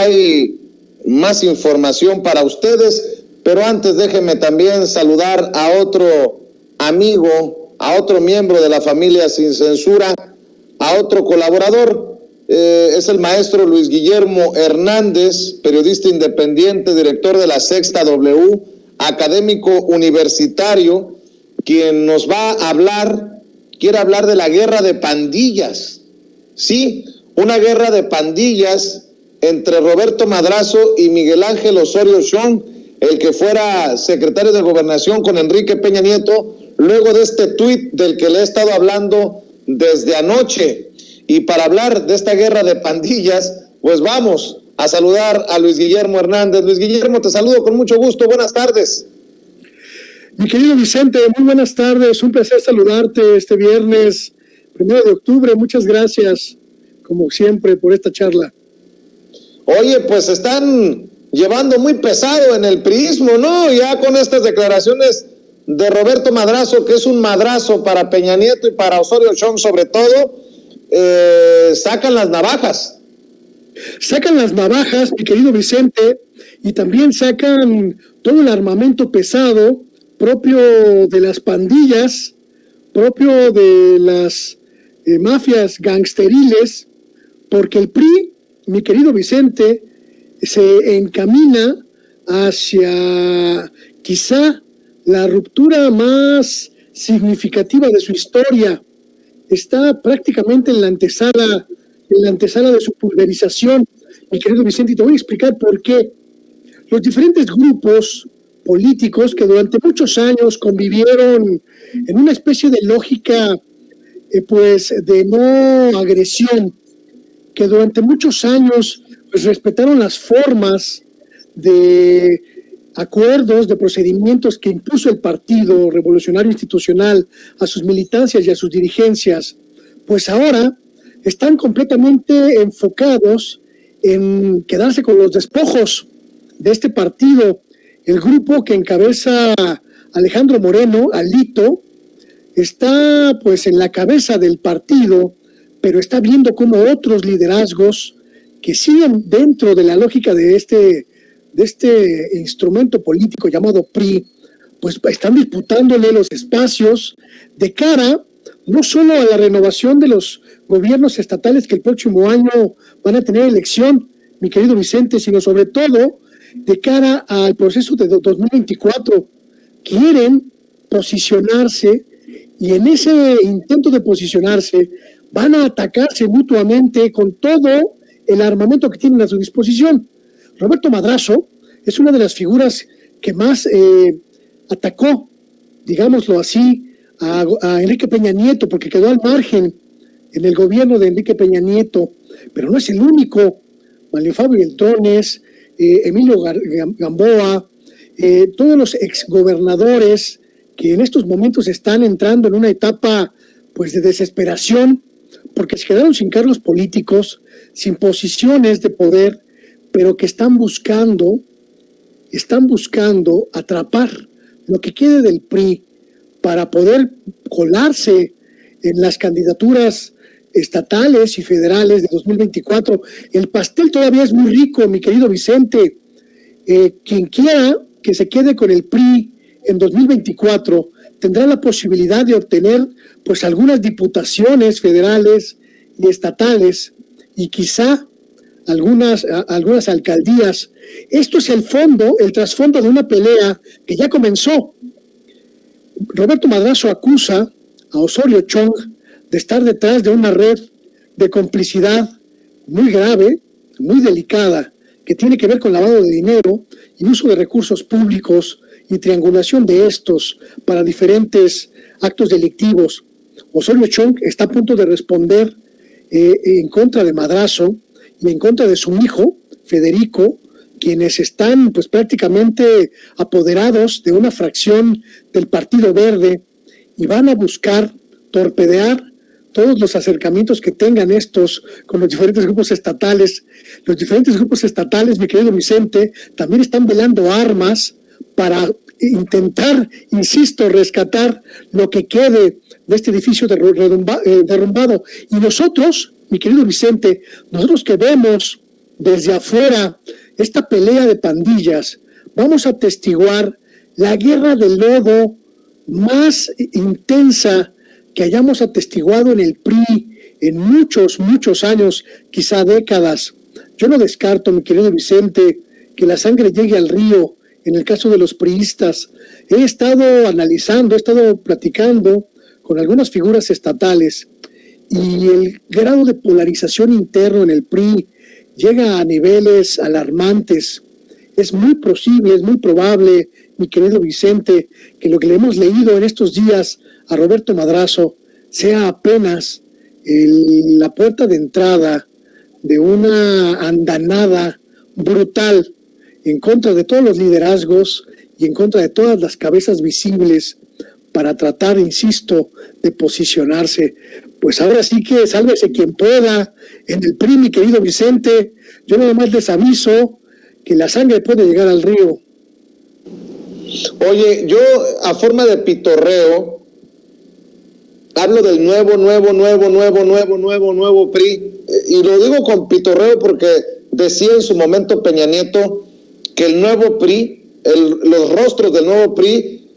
hay más información para ustedes, pero antes déjenme también saludar a otro amigo, a otro miembro de la familia Sin Censura, a otro colaborador. Es el maestro Luis Guillermo Hernández, periodista independiente, director de La Sexta W, académico universitario, quien nos va a hablar, quiere hablar de la guerra de pandillas. Sí, una guerra de pandillas entre Roberto Madrazo y Miguel Ángel Osorio Chong, el que fuera secretario de Gobernación con Enrique Peña Nieto, luego de este tuit del que le he estado hablando desde anoche. Y para hablar de esta guerra de pandillas, pues vamos a saludar a Luis Guillermo Hernández. Luis Guillermo, te saludo con mucho gusto. Buenas tardes. Mi querido Vicente, muy buenas tardes. Un placer saludarte este viernes 1 de octubre. Muchas gracias, como siempre, por esta charla. Oye, pues están llevando muy pesado en el priismo, ¿no? Ya con estas declaraciones de Roberto Madrazo, que es un madrazo para Peña Nieto y para Osorio Chong sobre todo, sacan las navajas. Sacan las navajas, mi querido Vicente, y también sacan todo el armamento pesado propio de las pandillas, propio de las mafias gangsteriles, porque el PRI, mi querido Vicente, se encamina hacia quizá la ruptura más significativa de su historia. Está prácticamente en la antesala de su pulverización, mi querido Vicente, y te voy a explicar por qué. Los diferentes grupos políticos que durante muchos años convivieron en una especie de lógica pues de no agresión, que durante muchos años pues respetaron las formas de acuerdos, de procedimientos que impuso el Partido Revolucionario Institucional a sus militancias y a sus dirigencias, pues ahora están completamente enfocados en quedarse con los despojos de este partido. El grupo que encabeza Alejandro Moreno, Alito, está pues en la cabeza del partido, pero está viendo cómo otros liderazgos que siguen dentro de la lógica de este instrumento político llamado PRI, pues están disputándole los espacios de cara no solo a la renovación de los gobiernos estatales que el próximo año van a tener elección, mi querido Vicente, sino sobre todo de cara al proceso de 2024. Quieren posicionarse y en ese intento de posicionarse van a atacarse mutuamente con todo el armamento que tienen a su disposición. Roberto Madrazo es una de las figuras que más atacó, digámoslo así, a Enrique Peña Nieto, porque quedó al margen en el gobierno de Enrique Peña Nieto, pero no es el único. Manuel Fabio Beltrones, Emilio Gamboa, todos los exgobernadores que en estos momentos están entrando en una etapa pues de desesperación, porque se quedaron sin cargos políticos, sin posiciones de poder, pero que están buscando atrapar lo que quede del PRI para poder colarse en las candidaturas estatales y federales de 2024. El pastel todavía es muy rico, mi querido Vicente. Quien quiera que se quede con el PRI en 2024 tendrá la posibilidad de obtener pues algunas diputaciones federales y estatales y quizá algunas alcaldías. Esto es el trasfondo de una pelea que ya comenzó. Roberto Madrazo acusa a Osorio Chong de estar detrás de una red de complicidad muy grave, muy delicada, que tiene que ver con lavado de dinero y uso de recursos públicos y triangulación de estos para diferentes actos delictivos. Osorio Chong está a punto de responder en contra de Madrazo y en contra de su hijo, Federico, quienes están pues prácticamente apoderados de una fracción del Partido Verde y van a buscar torpedear todos los acercamientos que tengan estos con los diferentes grupos estatales. Los diferentes grupos estatales, mi querido Vicente, también están velando armas para intentar, insisto, rescatar lo que quede de este edificio derrumbado. Y nosotros, mi querido Vicente, nosotros que vemos desde afuera, esta pelea de pandillas, vamos a atestiguar la guerra del lodo más intensa que hayamos atestiguado en el PRI en muchos, muchos años, quizá décadas. Yo no descarto, mi querido Vicente, que la sangre llegue al río en el caso de los priistas. He estado analizando, he estado platicando con algunas figuras estatales y el grado de polarización interno en el PRI llega a niveles alarmantes. Es muy posible, es muy probable, mi querido Vicente, que lo que le hemos leído en estos días a Roberto Madrazo sea apenas la puerta de entrada de una andanada brutal en contra de todos los liderazgos y en contra de todas las cabezas visibles para tratar, insisto, de posicionarse. Pues ahora sí que sálvese quien pueda en el PRI, mi querido Vicente. Yo nada más les aviso que la sangre puede llegar al río. Oye, yo a forma de pitorreo hablo del nuevo PRI, y lo digo con pitorreo porque decía en su momento Peña Nieto que el nuevo PRI, los rostros del nuevo PRI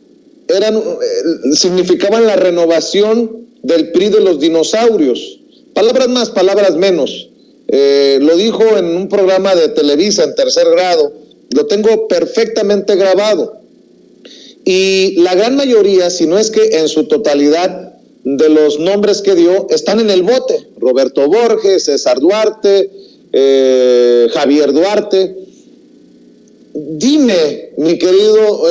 significaban la renovación del PRI de los dinosaurios. Palabras más, palabras menos. Lo dijo en un programa de Televisa en tercer grado, lo tengo perfectamente grabado. Y la gran mayoría, si no es que en su totalidad, de los nombres que dio están en el bote. Roberto Borges, César Duarte, Javier Duarte. Dime, mi querido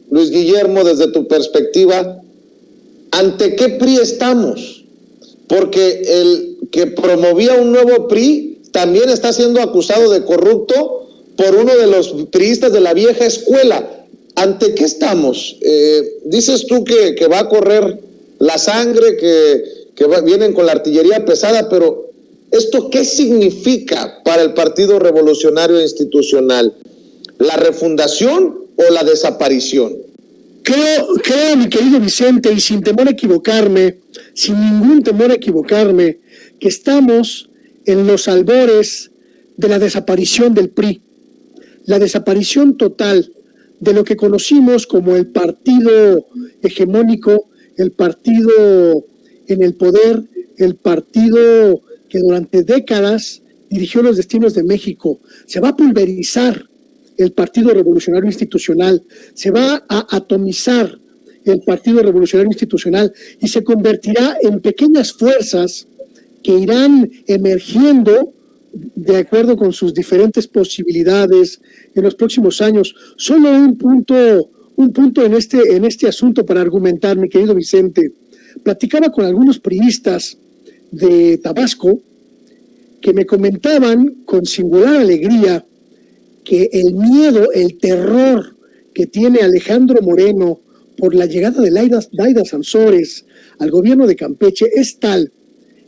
Luis Guillermo, desde tu perspectiva, ¿ante qué PRI estamos? Porque el que promovía un nuevo PRI también está siendo acusado de corrupto por uno de los priistas de la vieja escuela. ¿Ante qué estamos? Dices tú que va a correr la sangre, que vienen con la artillería pesada, pero ¿esto qué significa para el Partido Revolucionario Institucional? ¿La refundación o la desaparición? Creo, mi querido Vicente, y sin temor a equivocarme, sin ningún temor a equivocarme, que estamos en los albores de la desaparición del PRI, la desaparición total de lo que conocimos como el partido hegemónico, el partido en el poder, el partido que durante décadas dirigió los destinos de México. Se va a pulverizar el Partido Revolucionario Institucional, se va a atomizar el Partido Revolucionario Institucional y se convertirá en pequeñas fuerzas que irán emergiendo de acuerdo con sus diferentes posibilidades en los próximos años. Solo un punto en este asunto para argumentar, mi querido Vicente. Platicaba con algunos priistas de Tabasco que me comentaban con singular alegría que el miedo, el terror que tiene Alejandro Moreno por la llegada de Laida Sansores al gobierno de Campeche es tal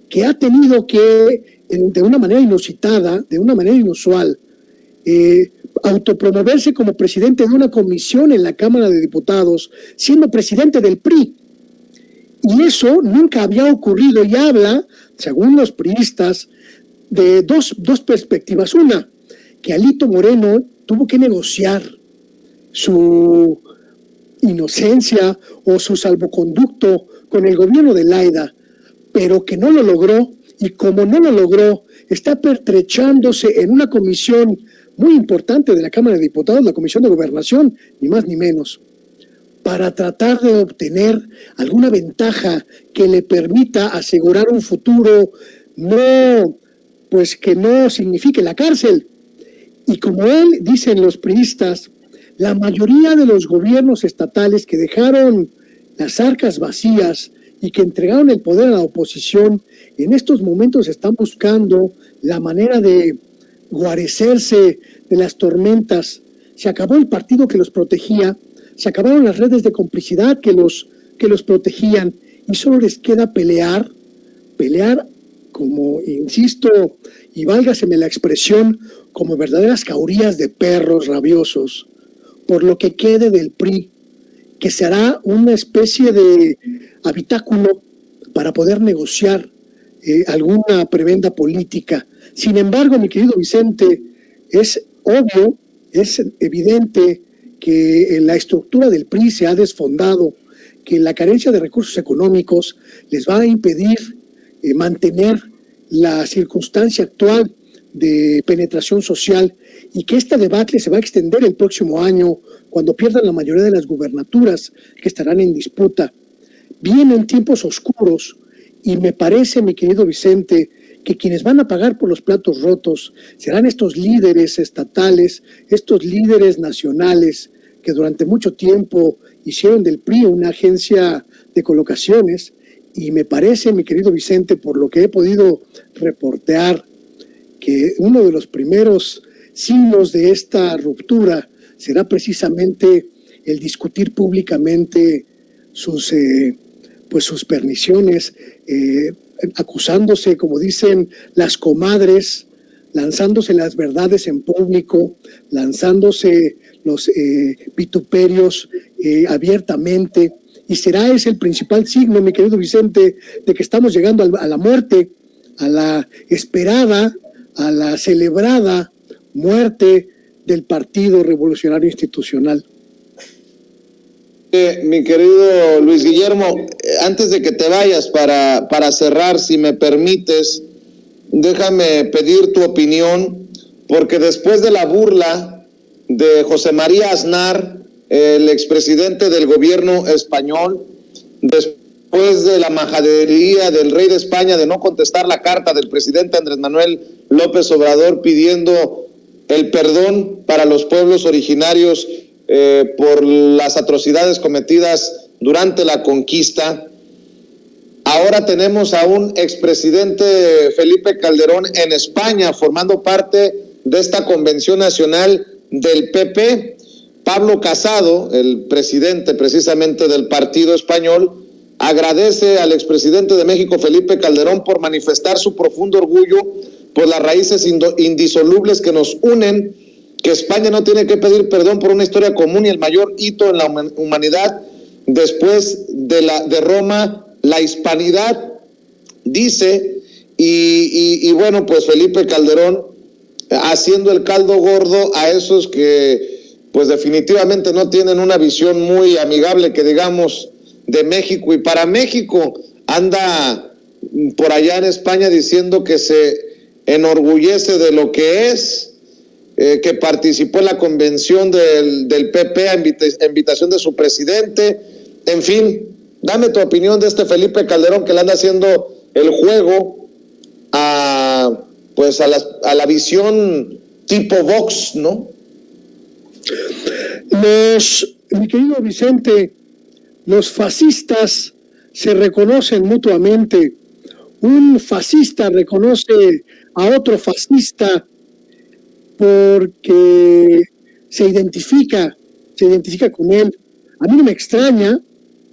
que ha tenido que, de una manera inusitada, de una manera inusual, autopromoverse como presidente de una comisión en la Cámara de Diputados, siendo presidente del PRI. Y eso nunca había ocurrido y habla, según los priistas, de dos perspectivas. Una, que Alito Moreno tuvo que negociar su inocencia o su salvoconducto con el gobierno de Laida, pero que no lo logró, y como no lo logró, está pertrechándose en una comisión muy importante de la Cámara de Diputados, la Comisión de Gobernación, ni más ni menos, para tratar de obtener alguna ventaja que le permita asegurar un futuro que no signifique la cárcel. Y como él, dicen los priistas, la mayoría de los gobiernos estatales que dejaron las arcas vacías y que entregaron el poder a la oposición, en estos momentos están buscando la manera de guarecerse de las tormentas. Se acabó el partido que los protegía, se acabaron las redes de complicidad que los protegían, y solo les queda pelear como, insisto, y válgaseme la expresión, como verdaderas jaurías de perros rabiosos, por lo que quede del PRI, que será una especie de habitáculo para poder negociar alguna prebenda política. Sin embargo, mi querido Vicente, es obvio, es evidente que la estructura del PRI se ha desfondado, que la carencia de recursos económicos les va a impedir mantener la circunstancia actual de penetración social y que esta debacle se va a extender el próximo año cuando pierdan la mayoría de las gubernaturas que estarán en disputa. Vienen tiempos oscuros y me parece, mi querido Vicente, que quienes van a pagar por los platos rotos serán estos líderes estatales, estos líderes nacionales que durante mucho tiempo hicieron del PRI una agencia de colocaciones, y me parece, mi querido Vicente, por lo que he podido reportear, que uno de los primeros signos de esta ruptura será precisamente el discutir públicamente sus perniciones, acusándose, como dicen las comadres, lanzándose las verdades en público, lanzándose los vituperios abiertamente, y será ese el principal signo, mi querido Vicente, de que estamos llegando a la muerte, a la esperada, a la celebrada muerte del Partido Revolucionario Institucional. Mi querido Luis Guillermo, antes de que te vayas, para cerrar, si me permites, déjame pedir tu opinión, porque después de la burla de José María Aznar, el expresidente del gobierno español, después de la majadería del rey de España de no contestar la carta del presidente Andrés Manuel López Obrador pidiendo el perdón para los pueblos originarios por las atrocidades cometidas durante la conquista, ahora tenemos a un expresidente, Felipe Calderón, en España, formando parte de esta convención nacional del PP. Pablo Casado, el presidente precisamente del partido español, agradece al expresidente de México, Felipe Calderón, por manifestar su profundo orgullo por las raíces indisolubles que nos unen, que España no tiene que pedir perdón por una historia común y el mayor hito en la humanidad después de Roma, la hispanidad, dice, y bueno, pues Felipe Calderón haciendo el caldo gordo a esos que pues definitivamente no tienen una visión muy amigable, que digamos, de México y para México. Anda por allá en España diciendo que se enorgullece de lo que es, que participó en la convención del PP a invitación de su presidente. En fin, dame tu opinión de este Felipe Calderón, que le anda haciendo el juego a la visión tipo Vox, ¿no? Mi querido Vicente, los fascistas se reconocen mutuamente. Un fascista reconoce a otro fascista porque se identifica con él. A mí no me extraña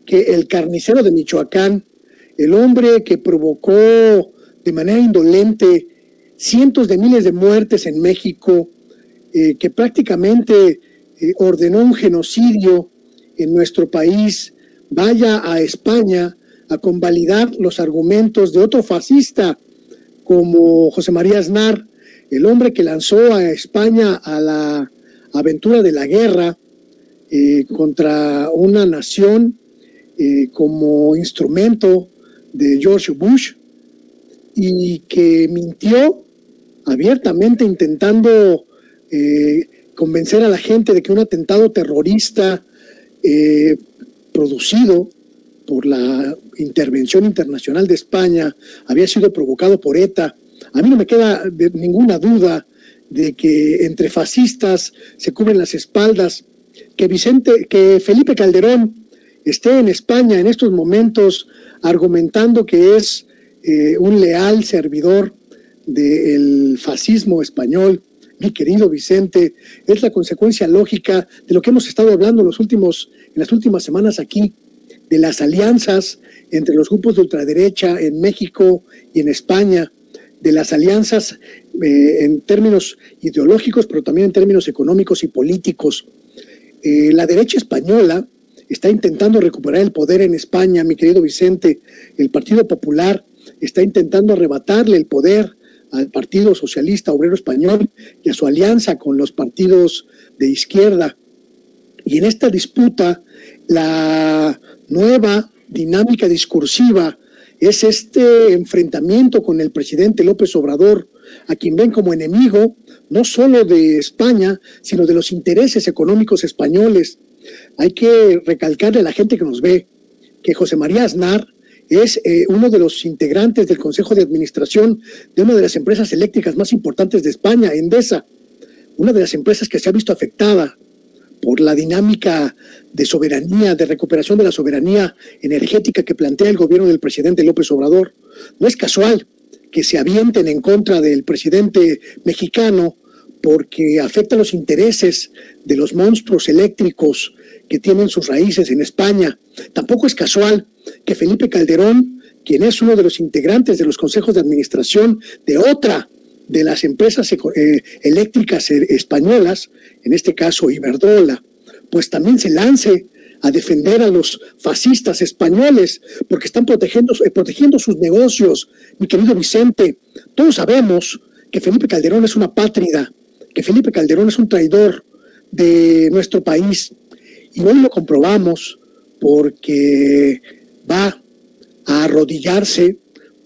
que el carnicero de Michoacán, el hombre que provocó de manera indolente cientos de miles de muertes en México, que prácticamente ordenó un genocidio en nuestro país, vaya a España a convalidar los argumentos de otro fascista como José María Aznar, el hombre que lanzó a España a la aventura de la guerra contra una nación como instrumento de George Bush, y que mintió abiertamente intentando convencer a la gente de que un atentado terrorista producido por la intervención internacional de España había sido provocado por ETA. A mí no me queda ninguna duda de que entre fascistas se cubren las espaldas. Que Felipe Calderón esté en España en estos momentos argumentando que es un leal servidor del fascismo español, mi querido Vicente, es la consecuencia lógica de lo que hemos estado hablando en las últimas semanas aquí, de las alianzas entre los grupos de ultraderecha en México y en España, de las alianzas en términos ideológicos, pero también en términos económicos y políticos. La derecha española está intentando recuperar el poder en España, mi querido Vicente. El Partido Popular está intentando arrebatarle el poder al Partido Socialista Obrero Español y a su alianza con los partidos de izquierda. Y en esta disputa, la nueva dinámica discursiva es este enfrentamiento con el presidente López Obrador, a quien ven como enemigo no solo de España, sino de los intereses económicos españoles. Hay que recalcarle a la gente que nos ve que José María Aznar es uno de los integrantes del Consejo de Administración de una de las empresas eléctricas más importantes de España, Endesa, una de las empresas que se ha visto afectada por la dinámica de soberanía, de recuperación de la soberanía energética que plantea el gobierno del presidente López Obrador. No es casual que se avienten en contra del presidente mexicano porque afecta los intereses de los monstruos eléctricos que tienen sus raíces en España. Tampoco es casual que Felipe Calderón, quien es uno de los integrantes de los consejos de administración de otra de las empresas eléctricas españolas, en este caso Iberdrola, pues también se lance a defender a los fascistas españoles porque están protegiendo sus negocios. Mi querido Vicente, todos sabemos que Felipe Calderón es una apátrida, que Felipe Calderón es un traidor de nuestro país, y hoy lo comprobamos porque va a arrodillarse,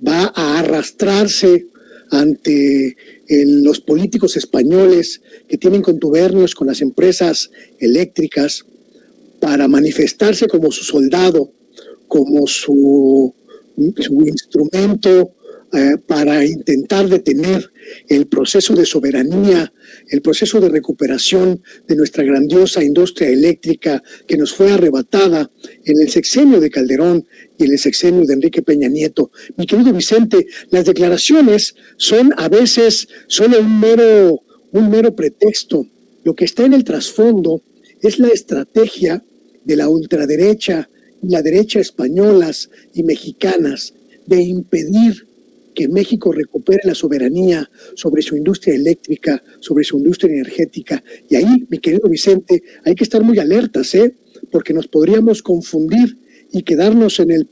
va a arrastrarse ante los políticos españoles que tienen contubernios con las empresas eléctricas para manifestarse como su soldado, como su instrumento para intentar detener el proceso de soberanía, el proceso de recuperación de nuestra grandiosa industria eléctrica que nos fue arrebatada en el sexenio de Calderón y en el sexenio de Enrique Peña Nieto. Mi querido Vicente, las declaraciones son a veces solo un mero pretexto. Lo que está en el trasfondo es la estrategia de la ultraderecha y la derecha españolas y mexicanas de impedir que México recupere la soberanía sobre su industria eléctrica, sobre su industria energética. Y ahí, mi querido Vicente, hay que estar muy alertas, porque nos podríamos confundir y quedarnos en el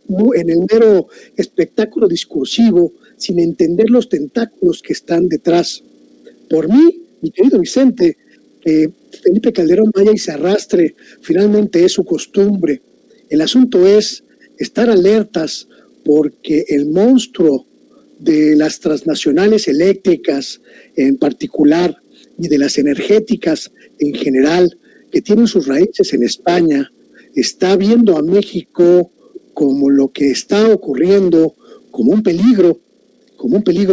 mero espectáculo discursivo sin entender los tentáculos que están detrás. Por mí, mi querido Vicente, Felipe Calderón vaya y se arrastre, finalmente es su costumbre. El asunto es estar alertas porque el monstruo de las transnacionales eléctricas en particular y de las energéticas en general que tienen sus raíces en España, está viendo a México como lo que está ocurriendo, como un peligro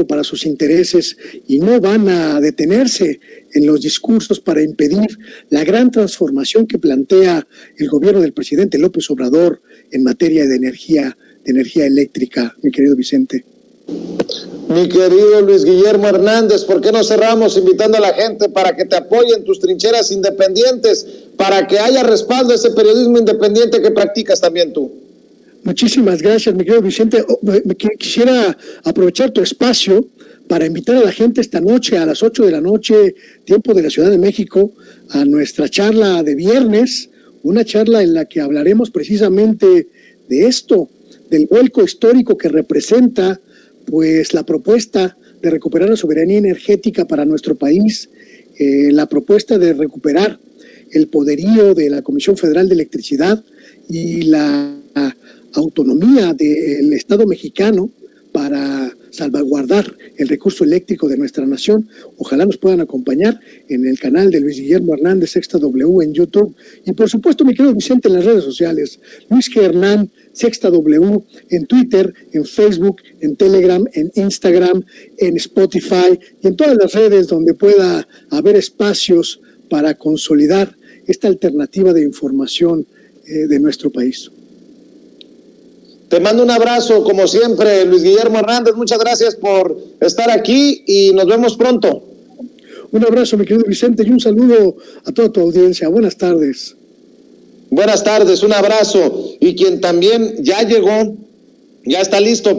para sus intereses, y no van a detenerse en los discursos para impedir la gran transformación que plantea el gobierno del presidente López Obrador en materia de energía eléctrica, mi querido Vicente. Mi querido Luis Guillermo Hernández, ¿por qué no cerramos invitando a la gente para que te apoye en tus trincheras independientes, para que haya respaldo a ese periodismo independiente que practicas también tú? Muchísimas gracias, mi querido Vicente. Quisiera aprovechar tu espacio para invitar a la gente esta noche a las 8 de la noche, tiempo de la Ciudad de México, a nuestra charla de viernes, una charla en la que hablaremos precisamente de esto, del vuelco histórico que representa pues la propuesta de recuperar la soberanía energética para nuestro país, la propuesta de recuperar el poderío de la Comisión Federal de Electricidad y la autonomía del Estado mexicano para salvaguardar el recurso eléctrico de nuestra nación. Ojalá nos puedan acompañar en el canal de Luis Guillermo Hernández, Sexta W en YouTube, y por supuesto, mi querido Vicente, en las redes sociales, Luis G. Hernán, Sexta W, en Twitter, en Facebook, en Telegram, en Instagram, en Spotify y en todas las redes donde pueda haber espacios para consolidar esta alternativa de información de nuestro país. Te mando un abrazo, como siempre, Luis Guillermo Hernández. Muchas gracias por estar aquí y nos vemos pronto. Un abrazo, mi querido Vicente, y un saludo a toda tu audiencia. Buenas tardes. Buenas tardes, un abrazo. Y quien también ya llegó, ya está listo.